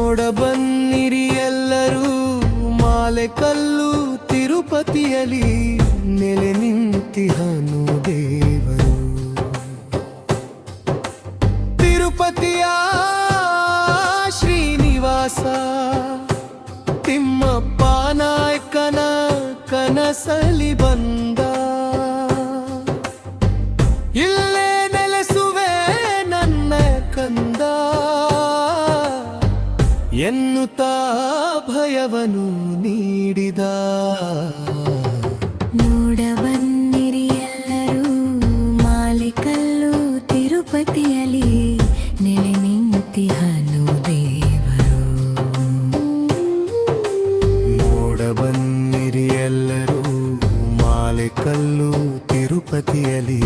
ನೋಡಬನ್ನಿರಿ ಎಲ್ಲರೂ ಮಾಲೆಕಲ್ಲು ತಿರುಪತಿಯಲ್ಲಿ ನೆಲೆ ನಿಂತಿಹನು ದೇವರು. ತಿರುಪತಿಯ ಶ್ರೀನಿವಾಸ ತಿಮ್ಮಪ್ಪ ನಾಯಕನ ಕನಸಲಿ ಬಂದ. ಇಲ್ಲೇ ನೆಲೆಸುವೆ ನನ್ನ ಕಂದ ಎನ್ನುತ್ತಾ ಭಯವನು ನೀಡಿದ. ನೋಡಬನ್ನಿರಿ ಎಲ್ಲರೂ ಮಾಲೆಕಲ್ಲು ತಿರುಪತಿಯಲ್ಲಿ ನೆಲೆ ನಿಂತಿಹನು ದೇವರು. ನೋಡಬನ್ನಿರಿ ಎಲ್ಲರೂ ಮಾಲೆಕಲ್ಲು ತಿರುಪತಿಯಲ್ಲಿ